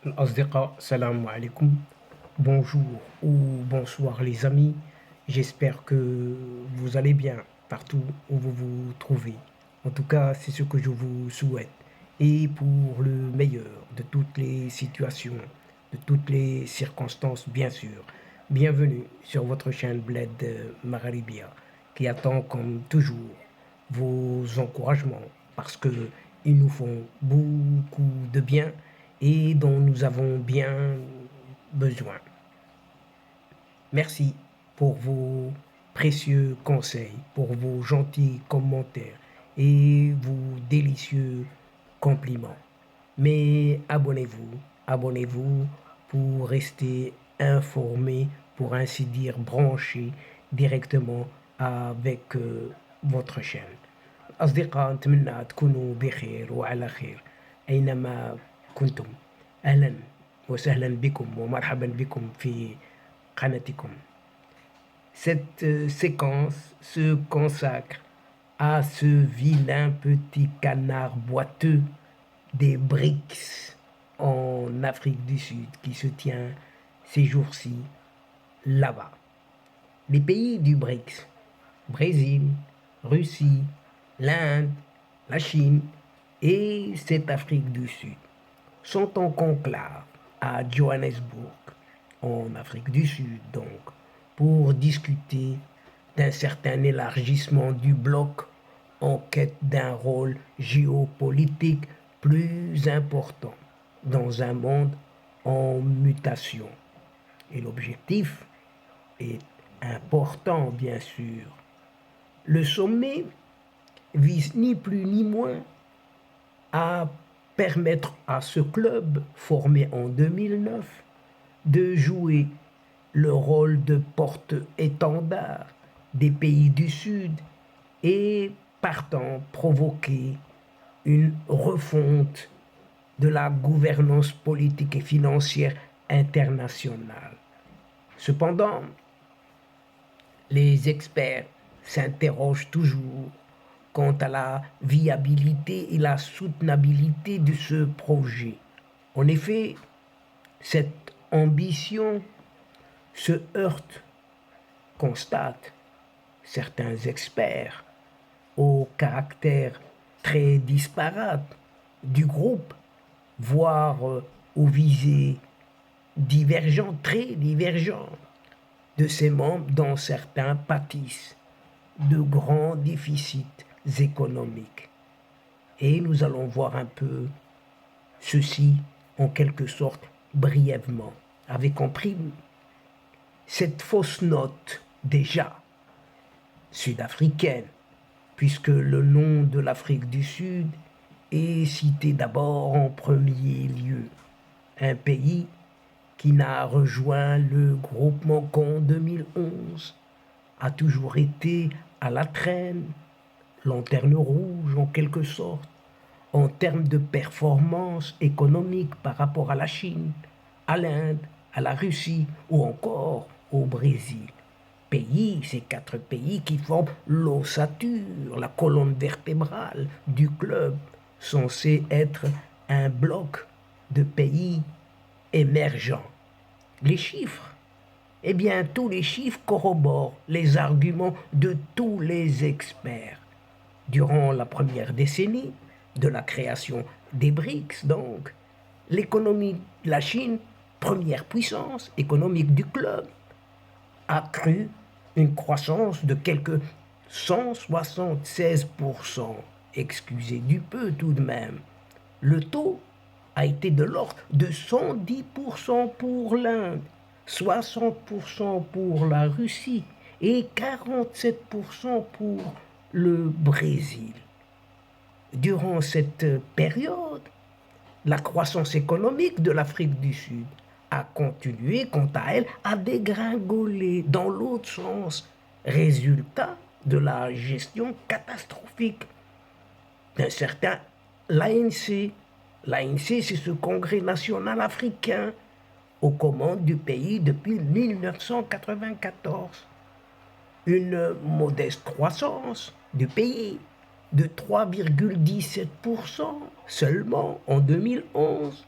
الأصدقاء salam alaikum. Bonjour ou bonsoir les amis. J'espère que vous allez bien partout où vous vous trouvez. En tout cas, c'est ce que je vous souhaite. Et pour le meilleur de toutes les situations, de toutes les circonstances, bien sûr. Bienvenue sur votre chaîne Bled Magharibia qui attend comme toujours vos encouragements parce que ils nous font beaucoup de bien et dont nous avons bien besoin. Merci pour vos précieux conseils, pour vos gentils commentaires et vos délicieux compliments. Mais abonnez-vous pour rester informé, pour ainsi dire branché directement avec votre chaîne. أصدقاء نتمنى تكونوا بخير وعلى خير أينما كنتم. أهلا وسهلا بكم ومرحبا بكم في قناتكم. Cette séquence se consacre à ce vilain petit canard boiteux des BRICS en Afrique du Sud qui se tient ces jours-ci là-bas. Les pays du BRICS, Brésil, Russie, l'Inde, la Chine et cette Afrique du Sud sont en conclave à Johannesburg, en Afrique du Sud donc, pour discuter d'un certain élargissement du bloc en quête d'un rôle géopolitique plus important dans un monde en mutation. Et l'objectif est important, bien sûr. Le sommet vise ni plus ni moins à permettre à ce club formé en 2009 de jouer le rôle de porte-étendard des pays du Sud et partant provoquer une refonte de la gouvernance politique et financière internationale. Cependant, les experts s'interrogent toujours quant à la viabilité et la soutenabilité de ce projet. En effet, cette ambition se heurte, constatent certains experts, au caractère très disparate du groupe, voire aux visées divergentes, très divergentes de ses membres, dont certains pâtissent de grands déficits économiques. Et nous allons voir un peu ceci en quelque sorte brièvement. Avez compris cette fausse note déjà sud-africaine, puisque le nom de l'Afrique du Sud est cité d'abord en premier lieu. Un pays qui n'a rejoint le groupement qu'en 2011, a toujours été à la traîne, lanterne rouge en quelque sorte, en termes de performance économique par rapport à la Chine, à l'Inde, à la Russie ou encore au Brésil. Ces quatre pays qui forment l'ossature, la colonne vertébrale du club, censé être un bloc de pays émergents. Les chiffres, eh bien, tous les chiffres corroborent les arguments de tous les experts. Durant la première décennie de la création des BRICS, donc, l'économie de la Chine, première puissance économique du club, a cru une croissance de quelque 176%. Excusez du peu tout de même. Le taux a été de l'ordre de 110% pour l'Inde, 60% pour la Russie et 47% pour le Brésil. Durant cette période, la croissance économique de l'Afrique du Sud a continué, quant à elle, à dégringoler dans l'autre sens, résultat de la gestion catastrophique d'un certain l'ANC. L'ANC, c'est ce congrès national africain aux commandes du pays depuis 1994. Une modeste croissance du pays de 3,17% seulement en 2011,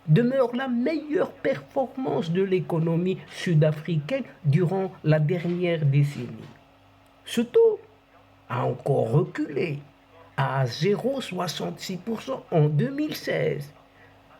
demeure la meilleure performance de l'économie sud-africaine durant la dernière décennie. Ce taux a encore reculé à 0,66% en 2016,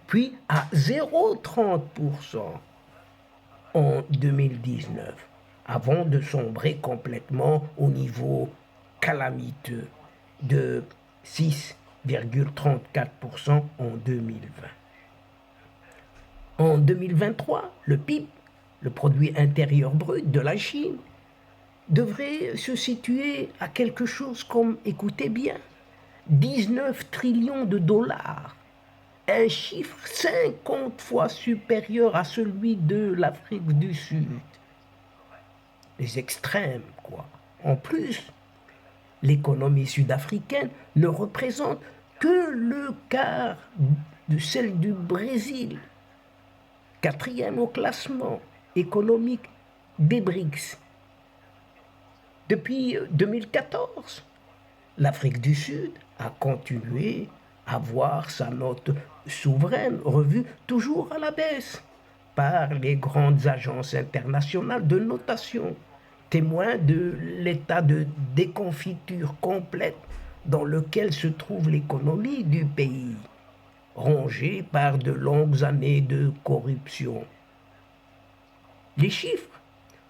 puis à 0,30% en 2019, avant de sombrer complètement au niveau calamiteux de 6,34% en 2020. En 2023, le PIB, le produit intérieur brut de la Chine, devrait se situer à quelque chose comme, écoutez bien, 19 trillions de dollars, un chiffre 50 fois supérieur à celui de l'Afrique du Sud. Les extrêmes, quoi. En plus, l'économie sud-africaine ne représente que le quart de celle du Brésil, quatrième au classement économique des BRICS. Depuis 2014, l'Afrique du Sud a continué à voir sa note souveraine revue toujours à la baisse par les grandes agences internationales de notation, témoin de l'état de déconfiture complète dans lequel se trouve l'économie du pays, rongée par de longues années de corruption. Les chiffres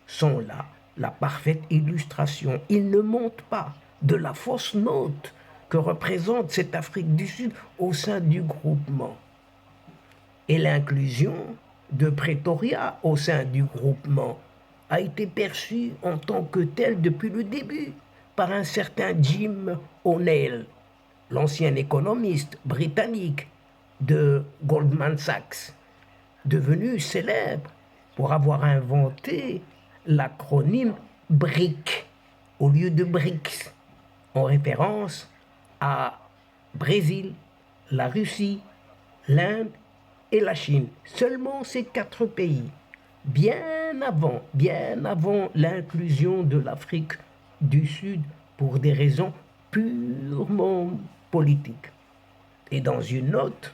sont là, la parfaite illustration. Ils ne montent pas de la fausse note que représente cette Afrique du Sud au sein du groupement. Et l'inclusion de Pretoria au sein du groupement a été perçue en tant que telle depuis le début par un certain Jim O'Neill, l'ancien économiste britannique de Goldman Sachs, devenu célèbre pour avoir inventé l'acronyme BRIC au lieu de BRICS, en référence à Brésil, la Russie, l'Inde et la Chine. Seulement ces 4 pays, bien avant l'inclusion de l'Afrique du Sud pour des raisons purement politiques. Et dans une note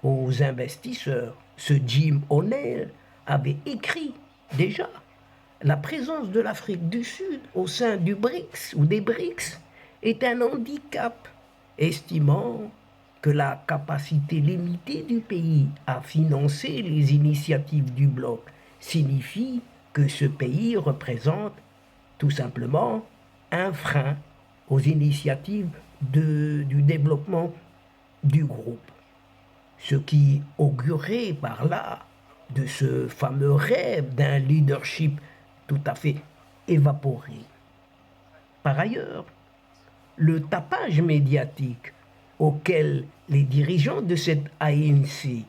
aux investisseurs, ce Jim O'Neill avait écrit déjà la présence de l'Afrique du Sud au sein du BRICS ou des BRICS est un handicap, estimant que la capacité limitée du pays à financer les initiatives du bloc signifie que ce pays représente tout simplement un frein aux initiatives du développement du groupe. Ce qui augurait par là de ce fameux rêve d'un leadership tout à fait évaporé. Par ailleurs, le tapage médiatique auquel les dirigeants de cette ANC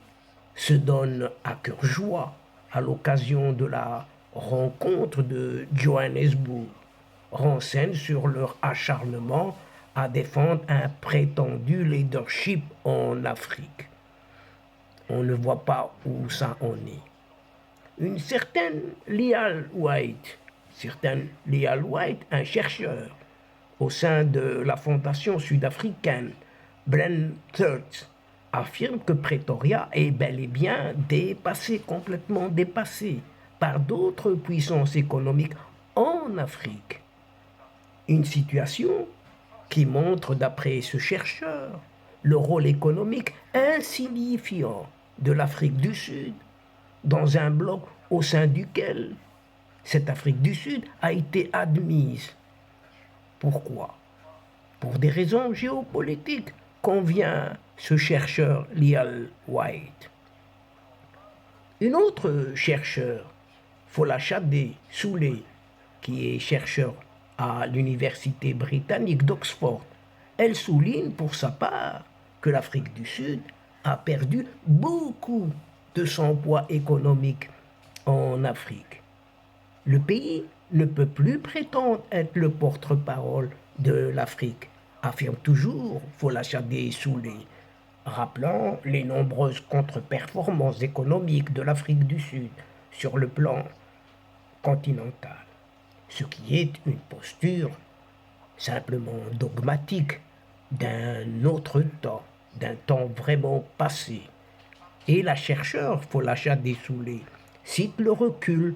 se donnent à cœur joie à l'occasion de la rencontre de Johannesburg renseigne sur leur acharnement à défendre un prétendu leadership en Afrique. On ne voit pas où ça en est. Une certaine Lial White, un chercheur au sein de la fondation sud-africaine Blen Third, affirme que Pretoria est bel et bien complètement dépassé par d'autres puissances économiques en Afrique. Une situation qui montre, d'après ce chercheur, le rôle économique insignifiant de l'Afrique du Sud dans un bloc au sein duquel cette Afrique du Sud a été admise. Pourquoi? Pour des raisons géopolitiques, convient ce chercheur Lial White. Une autre chercheur, Folashade Soule, qui est chercheur à l'université britannique d'Oxford, elle souligne pour sa part que l'Afrique du Sud a perdu beaucoup de son poids économique en Afrique. Le pays ne peut plus prétendre être le porte-parole de l'Afrique, affirme toujours Folashade Soule, rappelant les nombreuses contre-performances économiques de l'Afrique du Sud sur le plan continental, ce qui est une posture simplement dogmatique d'un autre temps, d'un temps vraiment passé. Et la chercheure Folacha Dessoulé cite le recul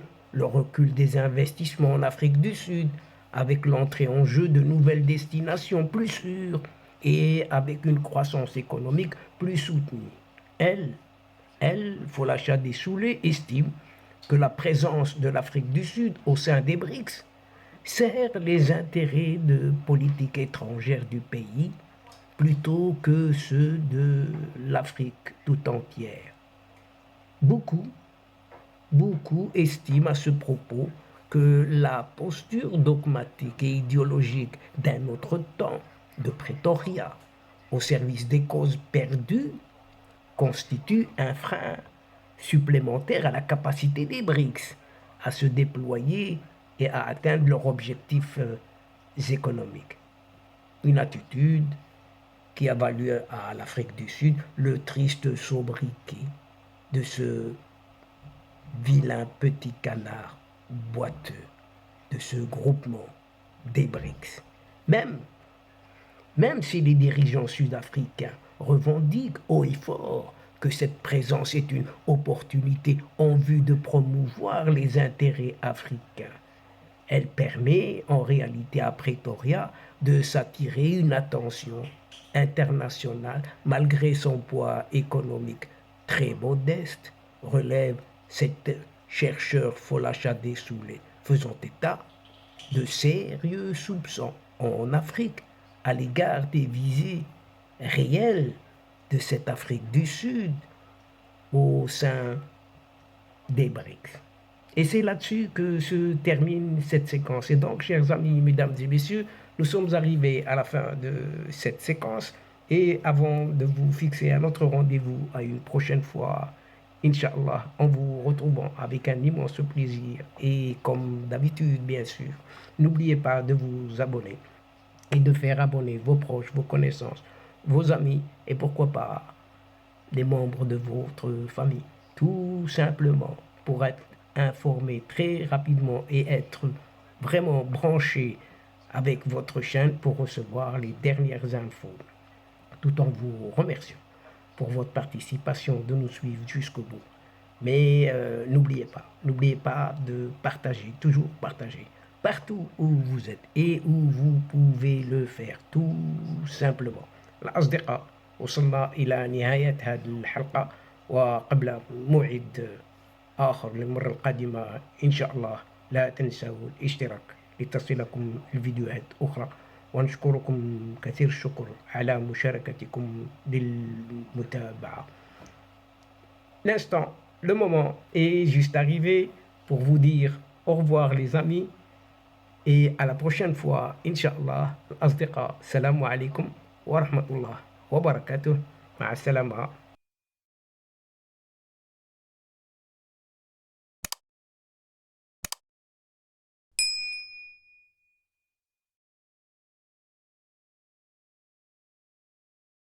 des investissements en Afrique du Sud, avec l'entrée en jeu de nouvelles destinations plus sûres et avec une croissance économique plus soutenue. Folacha Dessoulé, estime que la présence de l'Afrique du Sud au sein des BRICS sert les intérêts de politique étrangère du pays plutôt que ceux de l'Afrique tout entière. Beaucoup, beaucoup estiment à ce propos que la posture dogmatique et idéologique d'un autre temps de Pretoria au service des causes perdues constitue un frein supplémentaire à la capacité des BRICS à se déployer et à atteindre leurs objectifs économiques. Une attitude qui a valu à l'Afrique du Sud le triste sobriquet de ce vilain petit canard boiteux, de ce groupement des BRICS. Même si les dirigeants sud-africains revendiquent haut et fort que cette présence est une opportunité en vue de promouvoir les intérêts africains, elle permet en réalité à Pretoria de s'attirer une attention internationale malgré son poids économique très modeste, relève cette chercheur Folacha Dessoulé, faisant état de sérieux soupçons en Afrique à l'égard des visées réelles de cette Afrique du Sud au sein des BRICS. Et c'est là-dessus que se termine cette séquence. Et donc, chers amis, mesdames et messieurs, nous sommes arrivés à la fin de cette séquence. Et avant de vous fixer un autre rendez-vous à une prochaine fois, Inch'Allah, en vous retrouvant avec un immense plaisir. Et comme d'habitude, bien sûr, n'oubliez pas de vous abonner et de faire abonner vos proches, vos connaissances, vos amis et pourquoi pas des membres de votre famille. Tout simplement pour être informé très rapidement et être vraiment branché avec votre chaîne pour recevoir les dernières infos, tout en vous remerciant pour votre participation, de nous suivre jusqu'au bout. Mais n'oubliez pas de partager, toujours partager, partout où vous êtes et où vous pouvez le faire, tout simplement. الأصدقاء وصلنا إلى نهاية هذه الحلقة، وقبل موعد آخر للمرة القادمة إن شاء الله لا تنسوا الاشتراك لتصلكم الفيديوهات أخرى، ونشكركم كثير الشكر على مشاركتكم بالمتابعة. L'instant, le moment est juste arrivé pour vous dire au revoir les amis et à la prochaine fois, Inch'Allah. الأصدقاء, السلام عليكم ورحمة الله وبركاته. مع السلامة.